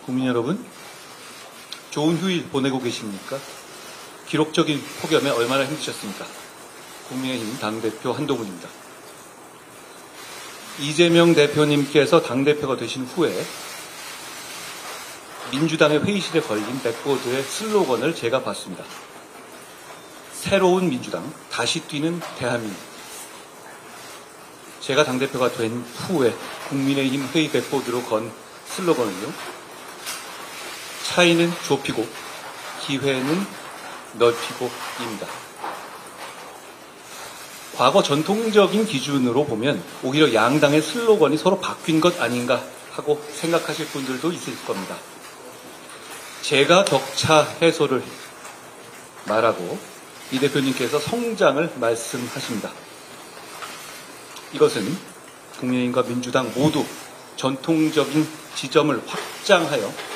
국민 여러분, 좋은 휴일 보내고 계십니까? 기록적인 폭염에 얼마나 힘드셨습니까? 국민의힘 당대표 한동훈입니다. 이재명 대표님께서 당대표가 되신 후에 민주당의 회의실에 걸린 백보드의 슬로건을 제가 봤습니다. 새로운 민주당, 다시 뛰는 대한민국. 제가 당대표가 된 후에 국민의힘 회의 백보드로 건 슬로건은요, 차이는 좁히고 기회는 넓히고입니다. 과거 전통적인 기준으로 보면 오히려 양당의 슬로건이 서로 바뀐 것 아닌가 하고 생각하실 분들도 있을 겁니다. 제가 격차 해소를 말하고 이 대표님께서 성장을 말씀하십니다. 이것은 국민의힘과 민주당 모두 전통적인 지점을 확장하여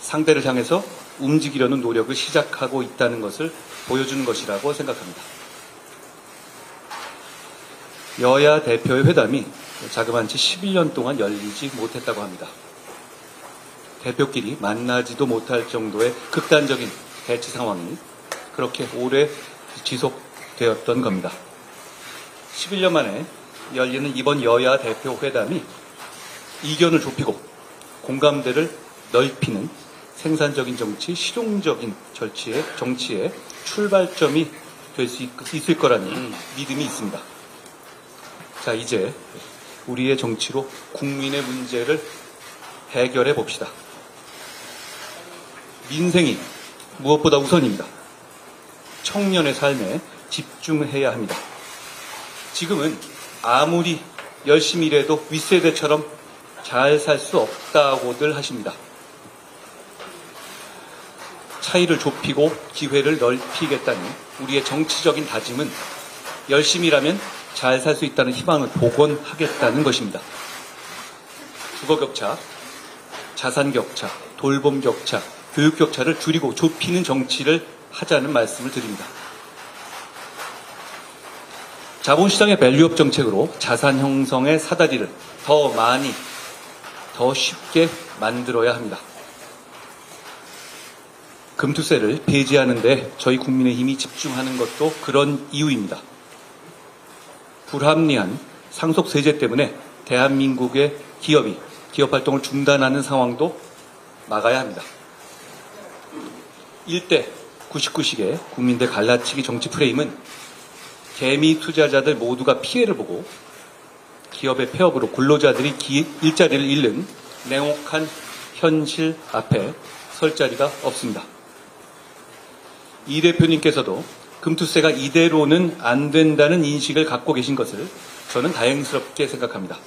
상대를 향해서 움직이려는 노력을 시작하고 있다는 것을 보여주는 것이라고 생각합니다. 여야 대표의 회담이 자그마치 11년 동안 열리지 못했다고 합니다. 대표끼리 만나지도 못할 정도의 극단적인 대치 상황이 그렇게 오래 지속되었던 겁니다. 11년 만에 열리는 이번 여야 대표 회담이 이견을 좁히고 공감대를 넓히는 생산적인 정치, 실용적인 정치의 출발점이 될 수 있을 거라는 믿음이 있습니다. 자, 이제 우리의 정치로 국민의 문제를 해결해 봅시다. 민생이 무엇보다 우선입니다. 청년의 삶에 집중해야 합니다. 지금은 아무리 열심히 일해도 윗세대처럼 잘 살 수 없다고들 하십니다. 차이를 좁히고 기회를 넓히겠다는 우리의 정치적인 다짐은 열심히 일하면 잘 살 수 있다는 희망을 복원하겠다는 것입니다. 주거 격차, 자산 격차, 돌봄 격차, 교육 격차를 줄이고 좁히는 정치를 하자는 말씀을 드립니다. 자본시장의 밸류업 정책으로 자산 형성의 사다리를 더 많이, 더 쉽게 만들어야 합니다. 금투세를 폐지하는 데 저희 국민의힘이 집중하는 것도 그런 이유입니다. 불합리한 상속세제 때문에 대한민국의 기업이 기업활동을 중단하는 상황도 막아야 합니다. 1대 99식의 국민들 갈라치기 정치 프레임은 개미 투자자들 모두가 피해를 보고 기업의 폐업으로 근로자들이 일자리를 잃는 냉혹한 현실 앞에 설 자리가 없습니다. 이 대표님께서도 금투세가 이대로는 안 된다는 인식을 갖고 계신 것을 저는 다행스럽게 생각합니다.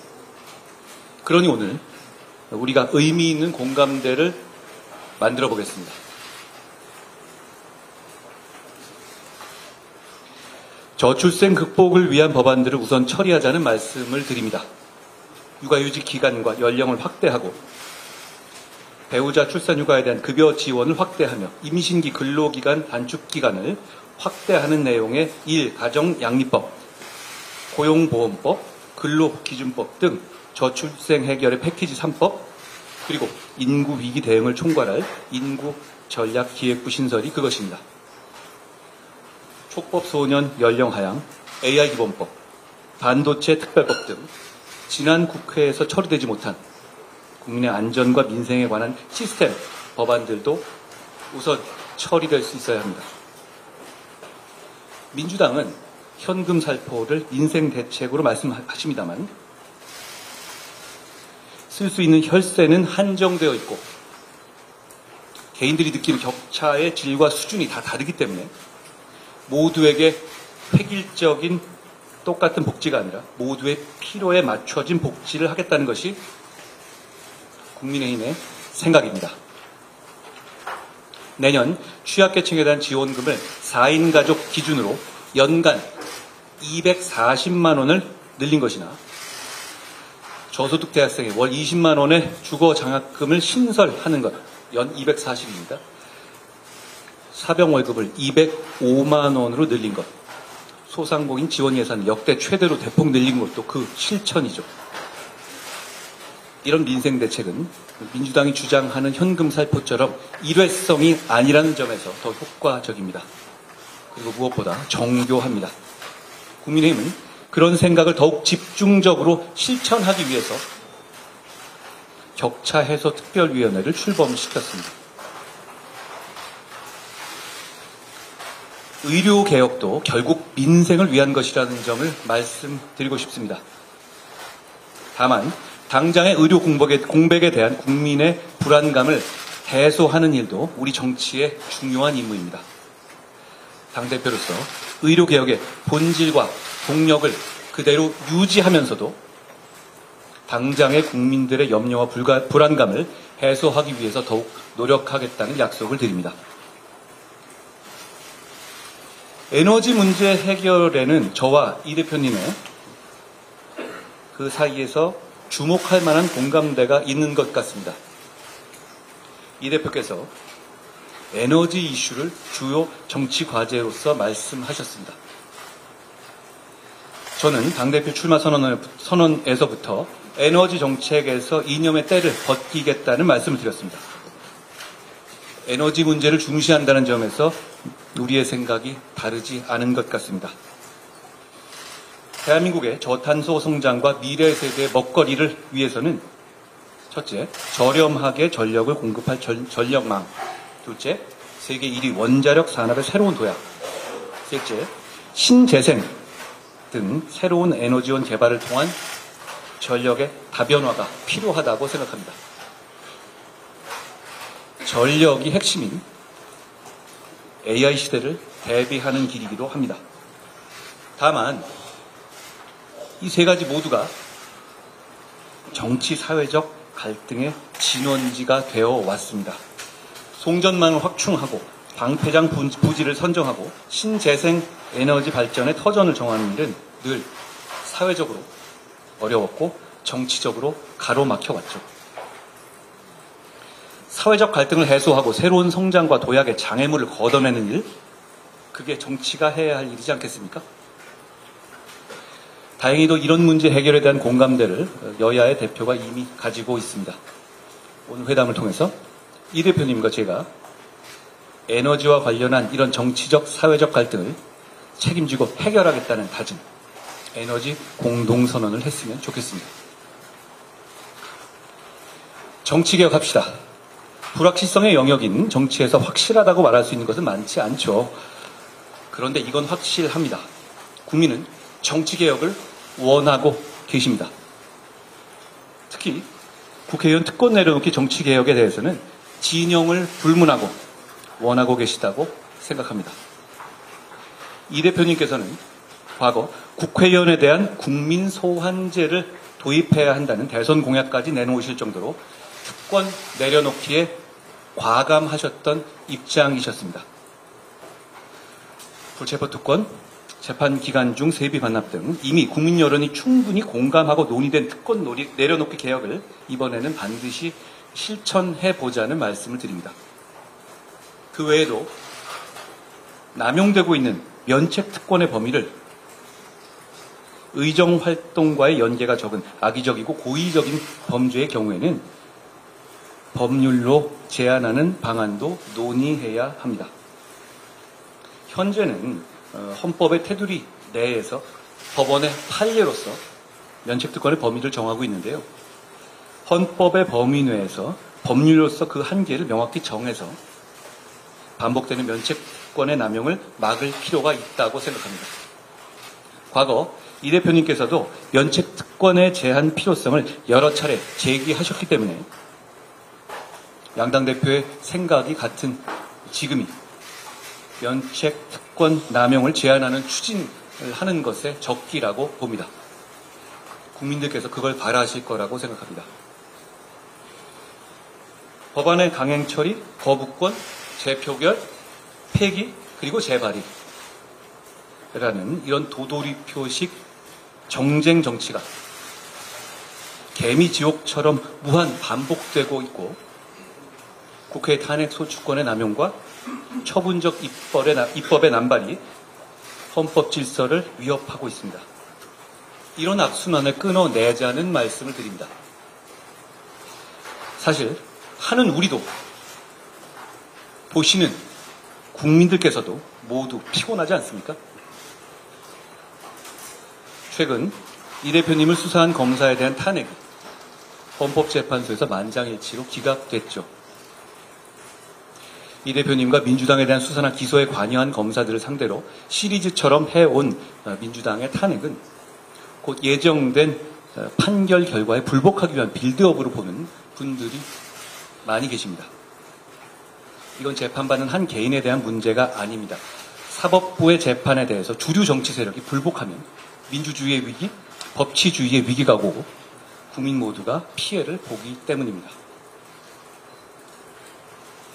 그러니 오늘 우리가 의미 있는 공감대를 만들어 보겠습니다. 저출생 극복을 위한 법안들을 우선 처리하자는 말씀을 드립니다. 육아휴직 기간과 연령을 확대하고 배우자 출산휴가에 대한 급여 지원을 확대하며 임신기 근로기간 단축 기간을 확대하는 내용의 가정양립법, 고용보험법, 근로기준법 등 저출생 해결의 패키지 3법, 그리고 인구위기 대응을 총괄할 인구전략기획부 신설이 그것입니다. 촉법소년 연령 하향, AI기본법, 반도체 특별법 등 지난 국회에서 처리되지 못한 국민의 안전과 민생에 관한 시스템 법안들도 우선 처리될 수 있어야 합니다. 민주당은 현금 살포를 민생 대책으로 말씀하십니다만 쓸 수 있는 혈세는 한정되어 있고 개인들이 느끼는 격차의 질과 수준이 다 다르기 때문에 모두에게 획일적인 똑같은 복지가 아니라 모두의 필요에 맞춰진 복지를 하겠다는 것이 국민의힘의 생각입니다. 내년 취약계층에 대한 지원금을 4인 가족 기준으로 연간 240만 원을 늘린 것이나 저소득 대학생에 월 20만 원의 주거 장학금을 신설하는 것, 연 240입니다. 사병월급을 205만 원으로 늘린 것, 소상공인 지원 예산을 역대 최대로 대폭 늘린 것도 그 실천이죠. 이런 민생 대책은 민주당이 주장하는 현금 살포처럼 일회성이 아니라는 점에서 더 효과적입니다. 그리고 무엇보다 정교합니다. 국민의힘은 그런 생각을 더욱 집중적으로 실천하기 위해서 격차 해소 특별위원회를 출범시켰습니다. 의료개혁도 결국 민생을 위한 것이라는 점을 말씀드리고 싶습니다. 다만 당장의 의료 공백에 대한 국민의 불안감을 해소하는 일도 우리 정치의 중요한 임무입니다. 당대표로서 의료개혁의 본질과 동력을 그대로 유지하면서도 당장의 국민들의 염려와 불안감을 해소하기 위해서 더욱 노력하겠다는 약속을 드립니다. 에너지 문제 해결에는 저와 이 대표님의 그 사이에서 주목할 만한 공감대가 있는 것 같습니다. 이 대표께서 에너지 이슈를 주요 정치 과제로서 말씀하셨습니다. 저는 당대표 출마 선언에서부터 에너지 정책에서 이념의 때를 벗기겠다는 말씀을 드렸습니다. 에너지 문제를 중시한다는 점에서 우리의 생각이 다르지 않은 것 같습니다. 대한민국의 저탄소 성장과 미래 세대의 먹거리를 위해서는 첫째, 저렴하게 전력을 공급할 전력망. 둘째, 세계 1위 원자력 산업의 새로운 도약. 셋째, 신재생 등 새로운 에너지원 개발을 통한 전력의 다변화가 필요하다고 생각합니다. 전력이 핵심인 AI 시대를 대비하는 길이기도 합니다. 다만 이 세 가지 모두가 정치 사회적 갈등의 진원지가 되어 왔습니다. 송전망을 확충하고 방패장 부지를 선정하고 신재생 에너지 발전의 터전을 정하는 일은 늘 사회적으로 어려웠고 정치적으로 가로막혀왔죠. 사회적 갈등을 해소하고 새로운 성장과 도약의 장애물을 걷어내는 일, 그게 정치가 해야 할 일이지 않겠습니까? 다행히도 이런 문제 해결에 대한 공감대를 여야의 대표가 이미 가지고 있습니다. 오늘 회담을 통해서 이 대표님과 제가 에너지와 관련한 이런 정치적, 사회적 갈등을 책임지고 해결하겠다는 다짐, 에너지 공동선언을 했으면 좋겠습니다. 정치개혁합시다. 불확실성의 영역인 정치에서 확실하다고 말할 수 있는 것은 많지 않죠. 그런데 이건 확실합니다. 국민은 정치개혁을 원하고 계십니다. 특히 국회의원 특권 내려놓기 정치개혁에 대해서는 진영을 불문하고 원하고 계시다고 생각합니다. 이 대표님께서는 과거 국회의원에 대한 국민 소환제를 도입해야 한다는 대선 공약까지 내놓으실 정도로 특권 내려놓기에 과감하셨던 입장이셨습니다. 불체포 특권, 재판 기간 중 세비 반납 등 이미 국민 여론이 충분히 공감하고 논의된 특권 내려놓기 개혁을 이번에는 반드시 실천해보자는 말씀을 드립니다. 그 외에도 남용되고 있는 면책 특권의 범위를 의정 활동과의 연계가 적은 악의적이고 고의적인 범죄의 경우에는 법률로 제한하는 방안도 논의해야 합니다. 현재는 헌법의 테두리 내에서 법원의 판례로서 면책특권의 범위를 정하고 있는데요. 헌법의 범위 내에서 법률로서 그 한계를 명확히 정해서 반복되는 면책권의 남용을 막을 필요가 있다고 생각합니다. 과거 이 대표님께서도 면책특권의 제한 필요성을 여러 차례 제기하셨기 때문에 양당 대표의 생각이 같은 지금이 면책특권 남용을 제한하는 추진을 하는 것에 적기라고 봅니다. 국민들께서 그걸 바라실 거라고 생각합니다. 법안의 강행 처리, 거부권, 재표결, 폐기, 그리고 재발의라는 이런 도돌이표식 정쟁 정치가 개미지옥처럼 무한 반복되고 있고 국회 탄핵 소추권의 남용과 처분적 입법의 남발이 헌법 질서를 위협하고 있습니다. 이런 악순환을 끊어내자는 말씀을 드립니다. 사실 하는 우리도 보시는 국민들께서도 모두 피곤하지 않습니까? 최근 이 대표님을 수사한 검사에 대한 탄핵이 헌법재판소에서 만장일치로 기각됐죠. 이 대표님과 민주당에 대한 수사나 기소에 관여한 검사들을 상대로 시리즈처럼 해온 민주당의 탄핵은 곧 예정된 판결 결과에 불복하기 위한 빌드업으로 보는 분들이 많이 계십니다. 이건 재판받는 한 개인에 대한 문제가 아닙니다. 사법부의 재판에 대해서 주류 정치 세력이 불복하면 민주주의의 위기, 법치주의의 위기가 오고 국민 모두가 피해를 보기 때문입니다.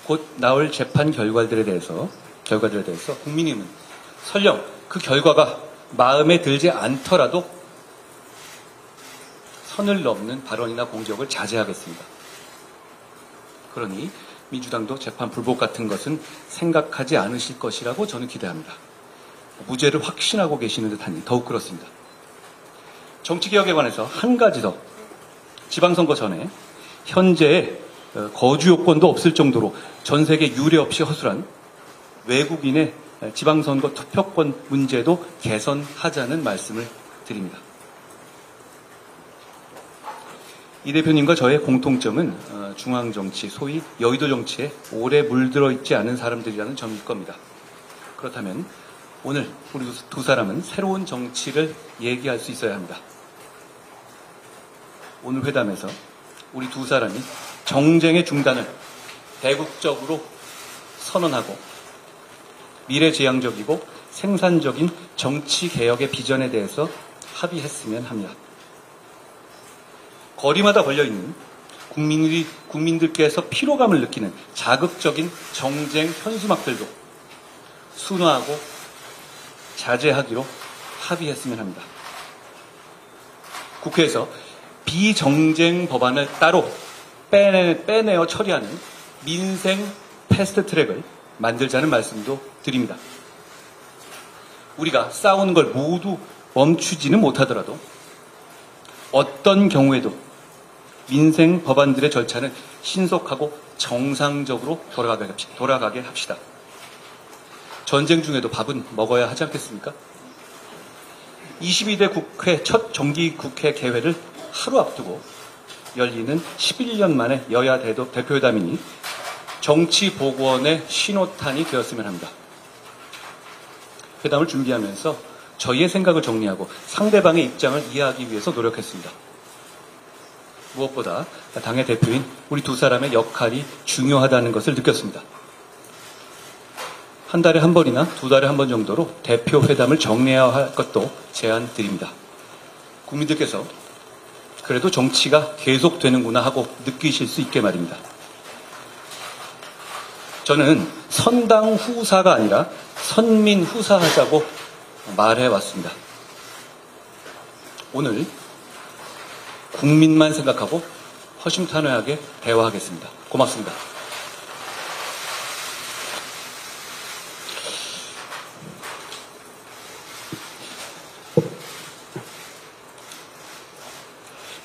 곧 나올 재판 결과들에 대해서 국민의힘은 설령 그 결과가 마음에 들지 않더라도 선을 넘는 발언이나 공격을 자제하겠습니다. 그러니 민주당도 재판 불복 같은 것은 생각하지 않으실 것이라고 저는 기대합니다. 무죄를 확신하고 계시는 듯하니 더욱 그렇습니다. 정치개혁에 관해서 한 가지 더, 지방선거 전에 현재의 거주 요건도 없을 정도로 전 세계 유례 없이 허술한 외국인의 지방선거 투표권 문제도 개선하자는 말씀을 드립니다. 이 대표님과 저의 공통점은 중앙정치, 소위 여의도 정치에 오래 물들어 있지 않은 사람들이라는 점일 겁니다. 그렇다면 오늘 우리 두 사람은 새로운 정치를 얘기할 수 있어야 합니다. 오늘 회담에서 우리 두 사람이 정쟁의 중단을 대국적으로 선언하고 미래지향적이고 생산적인 정치개혁의 비전에 대해서 합의했으면 합니다. 거리마다 걸려있는 국민들께서 피로감을 느끼는 자극적인 정쟁 현수막들도 순화하고 자제하기로 합의했으면 합니다. 국회에서 비정쟁 법안을 따로 빼내어 처리하는 민생 패스트트랙을 만들자는 말씀도 드립니다. 우리가 싸우는 걸 모두 멈추지는 못하더라도 어떤 경우에도 민생 법안들의 절차는 신속하고 정상적으로 돌아가게 합시다. 전쟁 중에도 밥은 먹어야 하지 않겠습니까? 22대 국회 첫 정기국회 개회를 하루 앞두고 열리는 11년 만에 여야 대표회담이니 정치보건의 신호탄이 되었으면 합니다. 회담을 준비하면서 저희의 생각을 정리하고 상대방의 입장을 이해하기 위해서 노력했습니다. 무엇보다 당의 대표인 우리 두 사람의 역할이 중요하다는 것을 느꼈습니다. 한 달에 한 번이나 두 달에 한 번 정도로 대표 회담을 정리해야 할 것도 제안 드립니다. 국민들께서 그래도 정치가 계속되는구나 하고 느끼실 수 있게 말입니다. 저는 선당 후사가 아니라 선민 후사하자고 말해왔습니다. 오늘 국민만 생각하고 허심탄회하게 대화하겠습니다. 고맙습니다.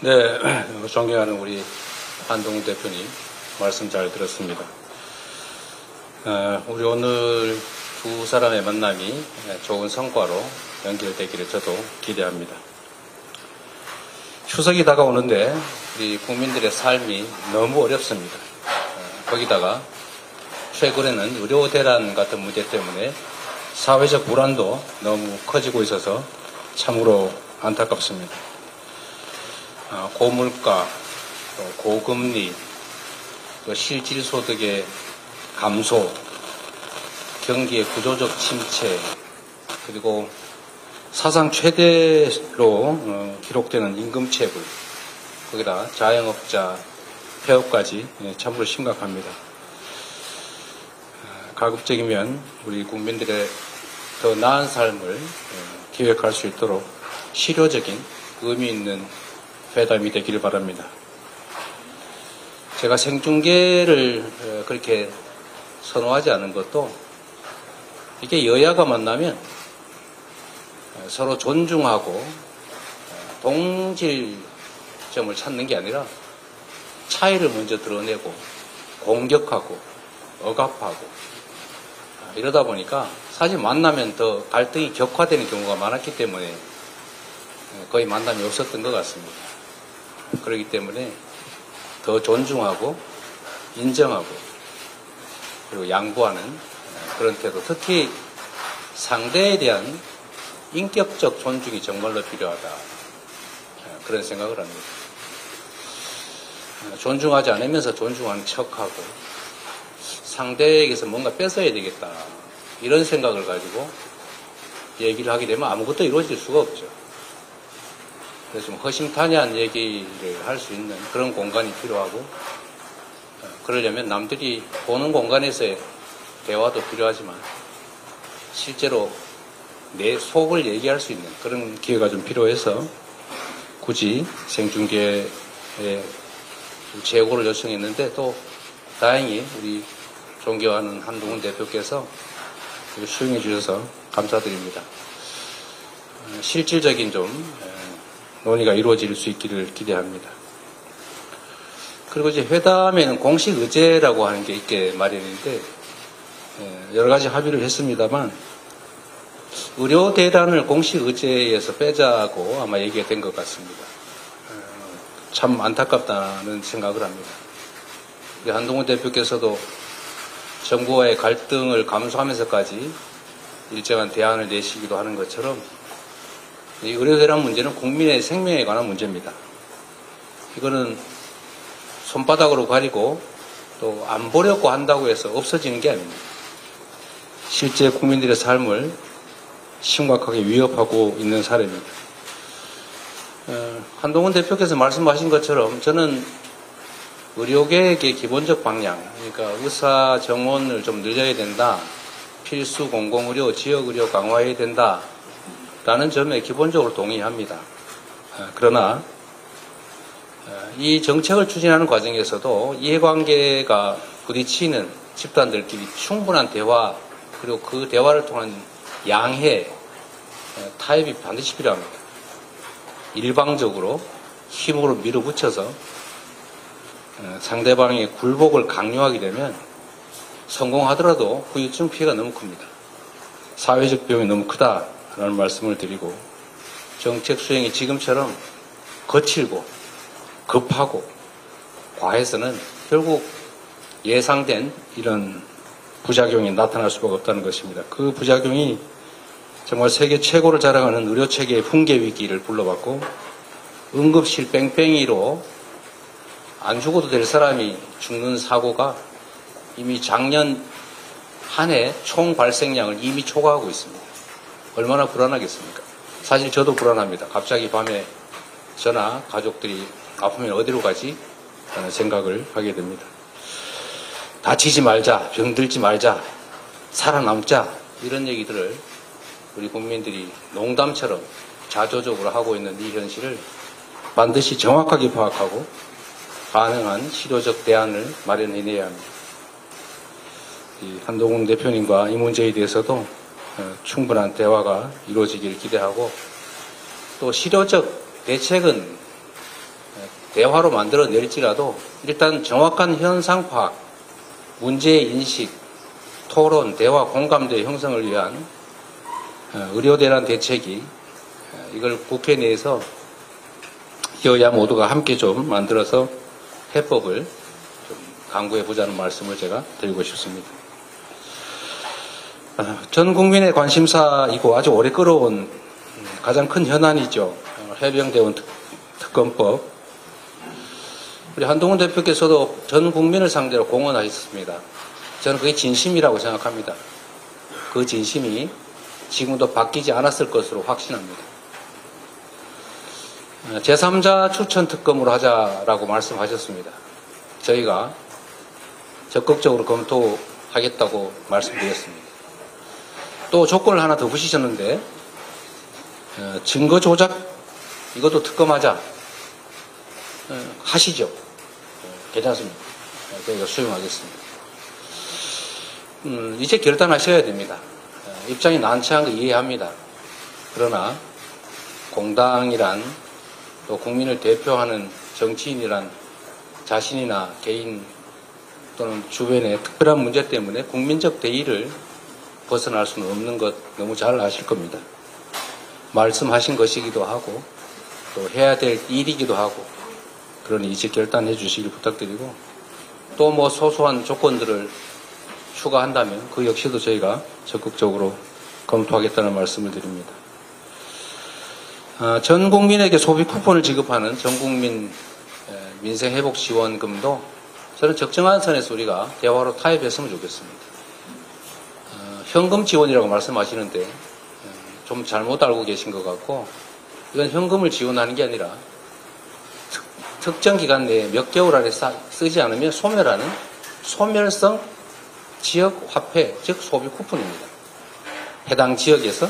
네, 존경하는 우리 한동훈 대표님 말씀 잘 들었습니다. 우리 오늘 두 사람의 만남이 좋은 성과로 연결되기를 저도 기대합니다. 추석이 다가오는데 우리 국민들의 삶이 너무 어렵습니다. 거기다가 최근에는 의료 대란 같은 문제 때문에 사회적 불안도 너무 커지고 있어서 참으로 안타깝습니다. 고물가, 또 고금리, 또 실질소득의 감소, 경기의 구조적 침체, 그리고 사상 최대로 기록되는 임금체불, 거기다 자영업자 폐업까지 참으로 심각합니다. 가급적이면 우리 국민들의 더 나은 삶을 기획할 수 있도록 실효적인 의미 있는 회담이 되기를 바랍니다. 제가 생중계를 그렇게 선호하지 않은 것도 이게 여야가 만나면 서로 존중하고 동질점을 찾는 게 아니라 차이를 먼저 드러내고 공격하고 억압하고 이러다 보니까 사실 만나면 더 갈등이 격화되는 경우가 많았기 때문에 거의 만남이 없었던 것 같습니다. 그렇기 때문에 더 존중하고 인정하고 그리고 양보하는 그런 태도, 특히 상대에 대한 인격적 존중이 정말로 필요하다. 그런 생각을 합니다. 존중하지 않으면서 존중하는 척하고 상대에게서 뭔가 뺏어야 되겠다. 이런 생각을 가지고 얘기를 하게 되면 아무것도 이루어질 수가 없죠. 그래서 좀 허심탄회한 얘기를 할 수 있는 그런 공간이 필요하고 그러려면 남들이 보는 공간에서의 대화도 필요하지만 실제로 내 속을 얘기할 수 있는 그런 기회가 좀 필요해서 굳이 생중계에 재고를 요청했는데 또 다행히 우리 존경하는 한동훈 대표께서 수용해 주셔서 감사드립니다. 실질적인 좀 논의가 이루어질 수 있기를 기대합니다. 그리고 이제 회담에는 공식 의제라고 하는 게 있게 마련인데 여러 가지 합의를 했습니다만 의료대란을 공식 의제에서 빼자고 아마 얘기가 된 것 같습니다. 참 안타깝다는 생각을 합니다. 한동훈 대표께서도 정부와의 갈등을 감수하면서까지 일정한 대안을 내시기도 하는 것처럼 이 의료대란 문제는 국민의 생명에 관한 문제입니다. 이거는 손바닥으로 가리고 또 안 보려고 한다고 해서 없어지는 게 아닙니다. 실제 국민들의 삶을 심각하게 위협하고 있는 사례입니다. 한동훈 대표께서 말씀하신 것처럼 저는 의료계획의 기본적 방향, 그러니까 의사 정원을 좀 늘려야 된다, 필수 공공의료, 지역의료 강화해야 된다 라는 점에 기본적으로 동의합니다. 그러나 이 정책을 추진하는 과정에서도 이해관계가 부딪히는 집단들끼리 충분한 대화 그리고 그 대화를 통한 양해, 타협이 반드시 필요합니다. 일방적으로 힘으로 밀어붙여서 상대방의 굴복을 강요하게 되면 성공하더라도 후유증 피해가 너무 큽니다. 사회적 비용이 너무 크다라는 말씀을 드리고 정책 수행이 지금처럼 거칠고 급하고 과해서는 결국 예상된 이런 부작용이 나타날 수밖에 없다는 것입니다. 그 부작용이 정말 세계 최고를 자랑하는 의료체계의 붕괴 위기를 불러왔고 응급실 뺑뺑이로 안 죽어도 될 사람이 죽는 사고가 이미 작년 한 해 총 발생량을 이미 초과하고 있습니다. 얼마나 불안하겠습니까? 사실 저도 불안합니다. 갑자기 밤에 저나 가족들이 아프면 어디로 가지? 라는 생각을 하게 됩니다. 다치지 말자, 병들지 말자, 살아남자 이런 얘기들을 우리 국민들이 농담처럼 자조적으로 하고 있는 이 현실을 반드시 정확하게 파악하고 가능한 실효적 대안을 마련해내야 합니다. 한동훈 대표님과 이 문제에 대해서도 충분한 대화가 이루어지기를 기대하고 또 실효적 대책은 대화로 만들어낼지라도 일단 정확한 현상 파악, 문제의 인식, 토론, 대화, 공감대 형성을 위한 의료대란 대책이 이걸 국회 내에서 여야 모두가 함께 좀 만들어서 해법을 좀 강구해 보자는 말씀을 제가 드리고 싶습니다. 전 국민의 관심사이고 아주 오래 끌어온 가장 큰 현안이죠. 해병대원 특검법. 우리 한동훈 대표께서도 전 국민을 상대로 공언하셨습니다. 저는 그게 진심이라고 생각합니다. 그 진심이 지금도 바뀌지 않았을 것으로 확신합니다. 제3자 추천 특검으로 하자라고 말씀하셨습니다. 저희가 적극적으로 검토하겠다고 말씀드렸습니다. 또 조건을 하나 더 붙이셨는데 증거 조작 이것도 특검하자 하시죠. 괜찮습니다. 저희가 수용하겠습니다. 이제 결단하셔야 됩니다. 입장이 난처한 거 이해합니다. 그러나 공당이란 또 국민을 대표하는 정치인이란 자신이나 개인 또는 주변의 특별한 문제 때문에 국민적 대의를 벗어날 수는 없는 것 너무 잘 아실 겁니다. 말씀하신 것이기도 하고 또 해야 될 일이기도 하고 그러니 이제 결단해 주시길 부탁드리고 또 뭐 소소한 조건들을 추가한다면 그 역시도 저희가 적극적으로 검토하겠다는 말씀을 드립니다. 전 국민에게 소비 쿠폰을 지급하는 전국민 민생회복지원금도 저는 적정한 선에서 우리가 대화로 타협했으면 좋겠습니다. 현금 지원이라고 말씀하시는데 좀 잘못 알고 계신 것 같고 이건 현금을 지원하는 게 아니라 특정 기간 내에 몇 개월 안에 쓰지 않으면 소멸하는 소멸성 지역 화폐, 즉 소비 쿠폰입니다. 해당 지역에서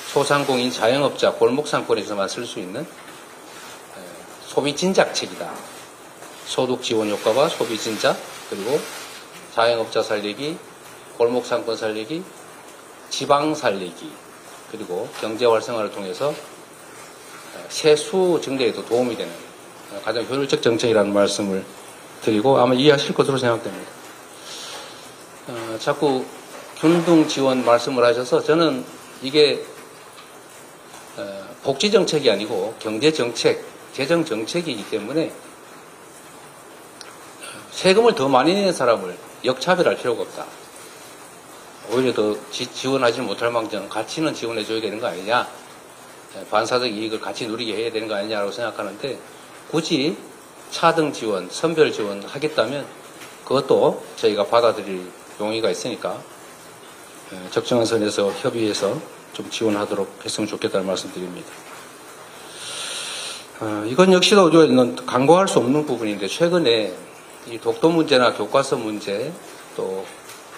소상공인 자영업자 골목 상권에서만 쓸 수 있는 소비 진작책이다. 소득 지원 효과와 소비 진작, 그리고 자영업자 살리기, 골목 상권 살리기, 지방 살리기, 그리고 경제 활성화를 통해서 세수 증대에도 도움이 되는 가장 효율적 정책이라는 말씀을 드리고 아마 이해하실 것으로 생각됩니다. 자꾸 균등 지원 말씀을 하셔서 저는 이게 복지 정책이 아니고 경제 정책, 재정 정책이기 때문에 세금을 더 많이 내는 사람을 역차별할 필요가 없다. 오히려 더 지원하지 못할 망정 가치는 지원해 줘야 되는 거 아니냐, 반사적 이익을 같이 누리게 해야 되는 거 아니냐라고 생각하는데 굳이 차등 지원, 선별 지원 하겠다면 그것도 저희가 받아들일 용의가 있으니까 적정한 선에서 협의해서 좀 지원하도록 했으면 좋겠다는 말씀드립니다. 이건 역시도 우리가 간과할 수 없는 부분인데 최근에 이 독도 문제나 교과서 문제 또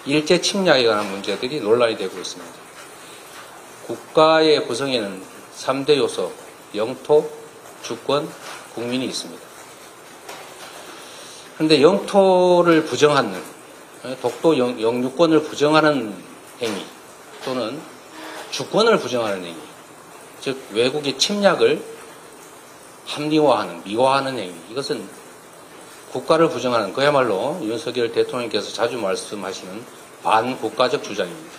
일제 침략에 관한 문제들이 논란이 되고 있습니다. 국가의 구성에는 3대 요소, 영토, 주권, 국민이 있습니다. 그런데 영토를 부정하는, 독도 영유권을 부정하는 행위 또는 주권을 부정하는 행위, 즉 외국의 침략을 합리화하는, 미화하는 행위, 이것은 국가를 부정하는, 그야말로 윤석열 대통령께서 자주 말씀하시는 반국가적 주장입니다.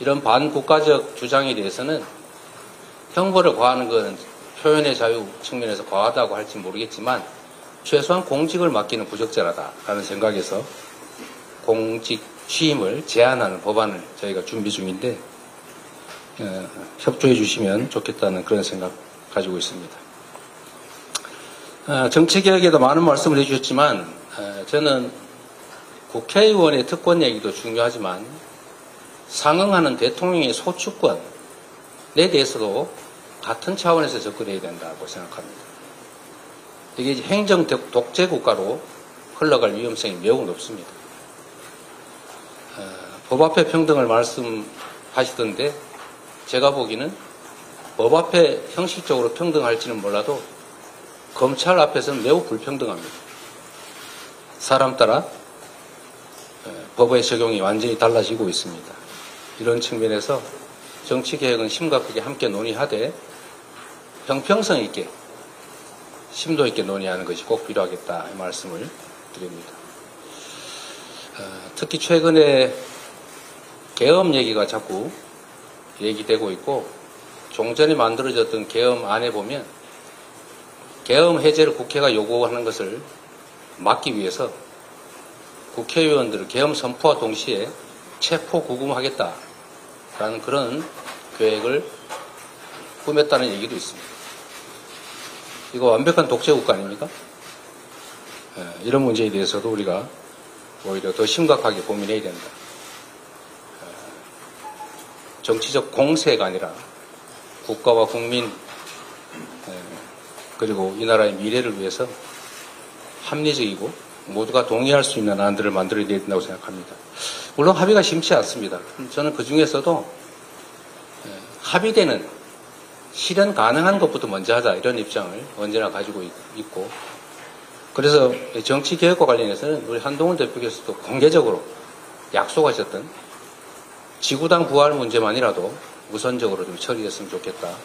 이런 반국가적 주장에 대해서는 형벌을 과하는 것은 표현의 자유 측면에서 과하다고 할지 모르겠지만 최소한 공직을 맡기는 부적절하다라는 생각에서 공직 취임을 제한하는 법안을 저희가 준비 중인데 협조해 주시면 좋겠다는 그런 생각 가지고 있습니다. 정치개혁에도 많은 말씀을 해주셨지만 저는 국회의원의 특권 얘기도 중요하지만 상응하는 대통령의 소추권에 대해서도 같은 차원에서 접근해야 된다고 생각합니다. 이게 행정 독재 국가로 흘러갈 위험성이 매우 높습니다. 법 앞에 평등을 말씀하시던데 제가 보기에는 법 앞에 형식적으로 평등할지는 몰라도 검찰 앞에서는 매우 불평등합니다. 사람 따라 법의 적용이 완전히 달라지고 있습니다. 이런 측면에서 정치개혁은 심각하게 함께 논의하되 형평성 있게 심도 있게 논의하는 것이 꼭 필요하겠다 이 말씀을 드립니다. 특히 최근에 계엄 얘기가 자꾸 얘기되고 있고 종전에 만들어졌던 계엄안에 보면 계엄 해제를 국회가 요구하는 것을 막기 위해서 국회의원들을 계엄 선포와 동시에 체포 구금하겠다라는 그런 계획을 꾸몄다는 얘기도 있습니다. 이거 완벽한 독재국가 아닙니까? 이런 문제에 대해서도 우리가 오히려 더 심각하게 고민해야 된다. 정치적 공세가 아니라 국가와 국민 그리고 이 나라의 미래를 위해서 합리적이고 모두가 동의할 수 있는 안들을 만들어야 된다고 생각합니다. 물론 합의가 심치 않습니다. 저는 그 중에서도 합의되는 실현 가능한 것부터 먼저 하자 이런 입장을 언제나 가지고 있고 그래서 정치개혁과 관련해서는 우리 한동훈 대표께서도 공개적으로 약속하셨던 지구당 부활 문제만이라도 우선적으로 좀 처리했으면 좋겠다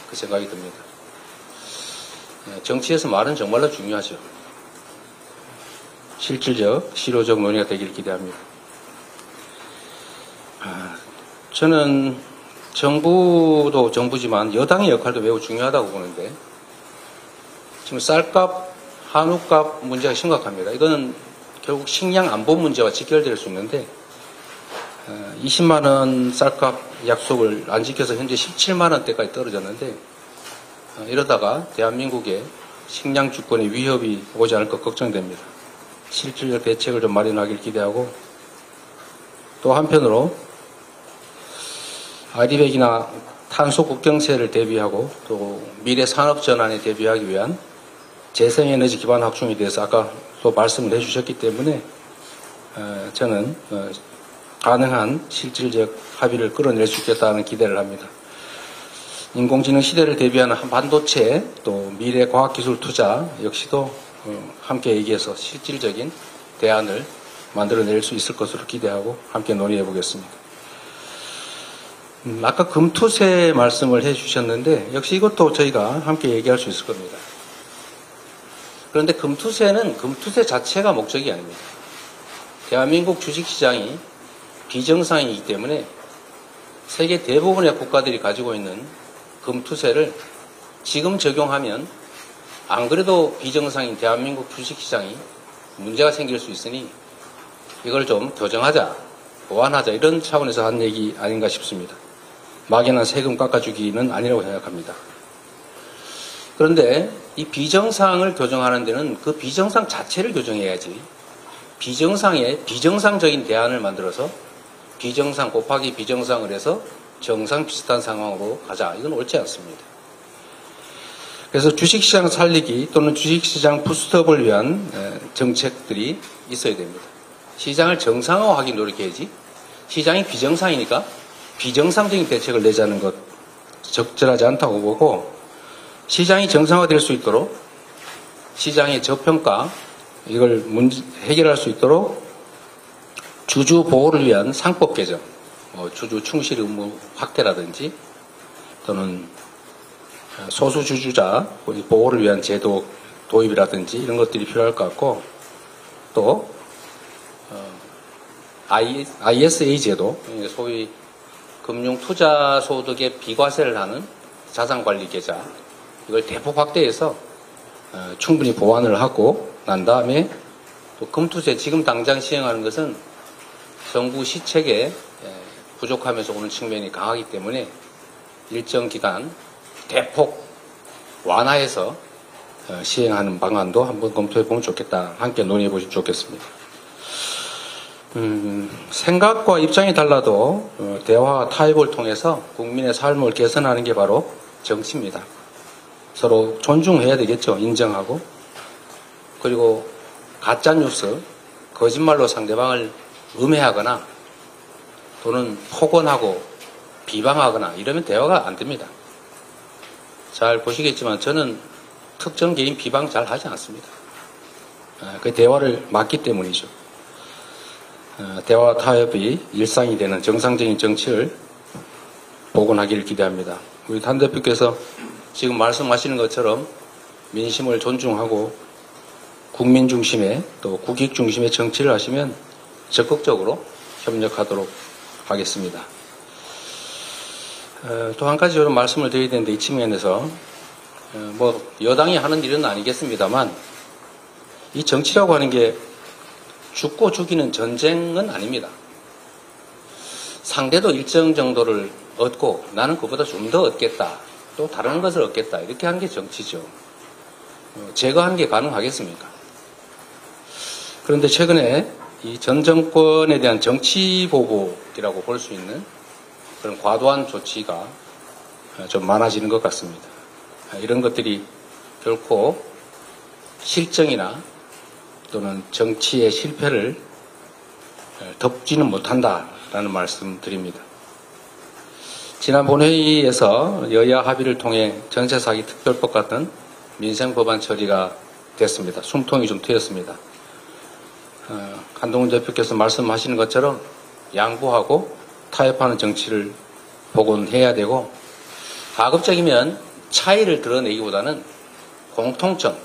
그 생각이 듭니다. 정치에서 말은 정말로 중요하죠. 실질적, 실효적 논의가 되기를 기대합니다. 저는 정부도 정부지만 여당의 역할도 매우 중요하다고 보는데 지금 쌀값, 한우값 문제가 심각합니다. 이거는 결국 식량 안보 문제와 직결될 수 있는데 20만 원 쌀값 약속을 안 지켜서 현재 17만 원대까지 떨어졌는데 이러다가 대한민국의 식량 주권에 위협이 오지 않을까 걱정됩니다. 실질적 대책을 좀 마련하길 기대하고 또 한편으로 아리백이나 탄소 국경세를 대비하고 또 미래 산업 전환에 대비하기 위한 재생에너지 기반 확충에 대해서 아까 또 말씀을 해주셨기 때문에 저는 가능한 실질적 합의를 끌어낼 수 있겠다는 기대를 합니다. 인공지능 시대를 대비하는 반도체 또 미래 과학기술 투자 역시도 함께 얘기해서 실질적인 대안을 만들어낼 수 있을 것으로 기대하고 함께 논의해 보겠습니다. 아까 금투세 말씀을 해주셨는데 역시 이것도 저희가 함께 얘기할 수 있을 겁니다. 그런데 금투세는 금투세 자체가 목적이 아닙니다. 대한민국 주식시장이 비정상이기 때문에 세계 대부분의 국가들이 가지고 있는 금투세를 지금 적용하면 안 그래도 비정상인 대한민국 주식시장이 문제가 생길 수 있으니 이걸 좀 교정하자, 보완하자 이런 차원에서 한 얘기 아닌가 싶습니다. 막연한 세금 깎아주기는 아니라고 생각합니다. 그런데 이 비정상을 교정하는 데는 그 비정상 자체를 교정해야지 비정상에 비정상적인 대안을 만들어서 비정상 곱하기 비정상을 해서 정상 비슷한 상황으로 가자. 이건 옳지 않습니다. 그래서 주식시장 살리기 또는 주식시장 부스트업을 위한 정책들이 있어야 됩니다. 시장을 정상화하기 노력해야지 시장이 비정상이니까 비정상적인 대책을 내자는 것 적절하지 않다고 보고 시장이 정상화될 수 있도록 시장의 저평가 이걸 해결할 수 있도록 주주 보호를 위한 상법 개정, 주주 충실 의무 확대라든지 또는 소수 주주자 보호를 위한 제도 도입이라든지 이런 것들이 필요할 것 같고 또 ISA 제도, 소위 금융투자소득의 비과세를 하는 자산관리계좌 이걸 대폭 확대해서 충분히 보완을 하고 난 다음에 또 금투세 지금 당장 시행하는 것은 정부 시책에 부족하면서 오는 측면이 강하기 때문에 일정 기간 대폭 완화해서 시행하는 방안도 한번 검토해 보면 좋겠다. 함께 논의해 보시면 좋겠습니다. 생각과 입장이 달라도 대화와 타협을 통해서 국민의 삶을 개선하는 게 바로 정치입니다. 서로 존중해야 되겠죠. 인정하고. 그리고 가짜뉴스, 거짓말로 상대방을 음해하거나 또는 폭언하고 비방하거나 이러면 대화가 안 됩니다. 잘 보시겠지만 저는 특정 개인 비방 잘 하지 않습니다. 그 대화를 막기 때문이죠. 대화 타협이 일상이 되는 정상적인 정치를 복원하기를 기대합니다. 우리 단 대표께서 지금 말씀하시는 것처럼 민심을 존중하고 국민 중심의 또 국익 중심의 정치를 하시면 적극적으로 협력하도록 하겠습니다. 또 한 가지 저는 말씀을 드려야 되는데 이 측면에서 여당이 하는 일은 아니겠습니다만 이 정치라고 하는 게 죽고 죽이는 전쟁은 아닙니다. 상대도 일정 정도를 얻고 나는 그보다 좀 더 얻겠다. 또 다른 것을 얻겠다. 이렇게 하는 게 정치죠. 제거하는 게 가능하겠습니까? 그런데 최근에 이 전 정권에 대한 정치 보복이라고 볼 수 있는 그런 과도한 조치가 좀 많아지는 것 같습니다. 이런 것들이 결코 실정이나 또는 정치의 실패를 덮지는 못한다라는 말씀 드립니다. 지난 본회의에서 여야 합의를 통해 전세사기 특별법 같은 민생법안 처리가 됐습니다. 숨통이 좀 트였습니다. 한동훈 대표께서 말씀하시는 것처럼 양보하고 타협하는 정치를 복원해야 되고 가급적이면 차이를 드러내기보다는 공통점,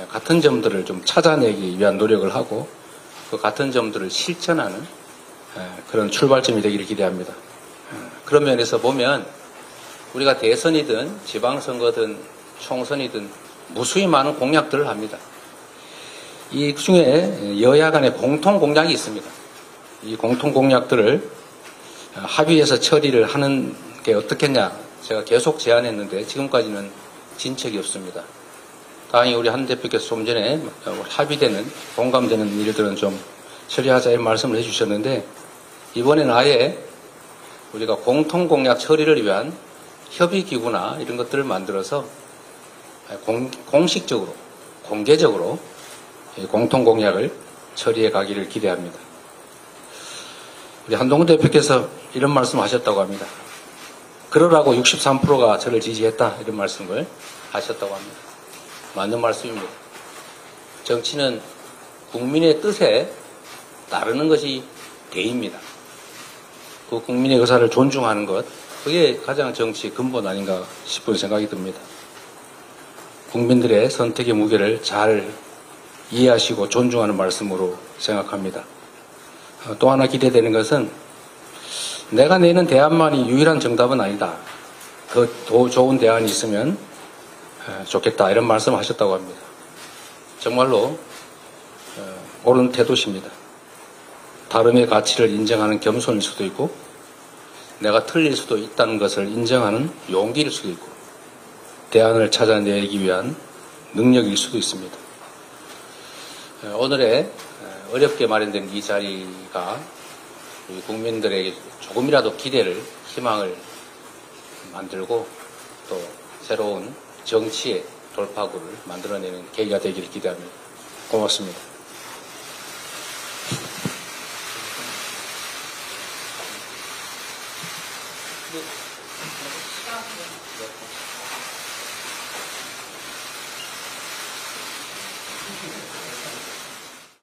같은 점들을 좀 찾아내기 위한 노력을 하고 그 같은 점들을 실천하는 그런 출발점이 되기를 기대합니다. 그런 면에서 보면 우리가 대선이든 지방선거든 총선이든 무수히 많은 공약들을 합니다. 이 중에 여야 간의 공통 공약이 있습니다. 이 공통 공약들을 합의해서 처리를 하는 게 어떻겠냐 제가 계속 제안했는데 지금까지는 진척이 없습니다. 다행히 우리 한 대표께서 좀 전에 합의되는 공감되는 일들은 좀 처리하자 이런 말씀을 해주셨는데 이번에는 아예 우리가 공통 공약 처리를 위한 협의기구나 이런 것들을 만들어서 공식적으로 공개적으로 공통 공약을 처리해 가기를 기대합니다. 우리 한동훈 대표께서 이런 말씀하셨다고 합니다. 그러라고 63%가 저를 지지했다 이런 말씀을 하셨다고 합니다. 맞는 말씀입니다. 정치는 국민의 뜻에 따르는 것이 대입니다. 그 국민의 의사를 존중하는 것 그게 가장 정치의 근본 아닌가 싶은 생각이 듭니다. 국민들의 선택의 무게를 잘 이해하시고 존중하는 말씀으로 생각합니다. 또 하나 기대되는 것은 내가 내는 대안만이 유일한 정답은 아니다. 더 좋은 대안이 있으면 좋겠다 이런 말씀을 하셨다고 합니다. 정말로 옳은 태도십니다. 다름의 가치를 인정하는 겸손일 수도 있고 내가 틀릴 수도 있다는 것을 인정하는 용기일 수도 있고 대안을 찾아내기 위한 능력일 수도 있습니다. 오늘의 어렵게 마련된 이 자리가 우리 국민들에게 조금이라도 기대를 희망을 만들고 또 새로운 정치의 돌파구를 만들어내는 계기가 되기를 기대합니다. 고맙습니다.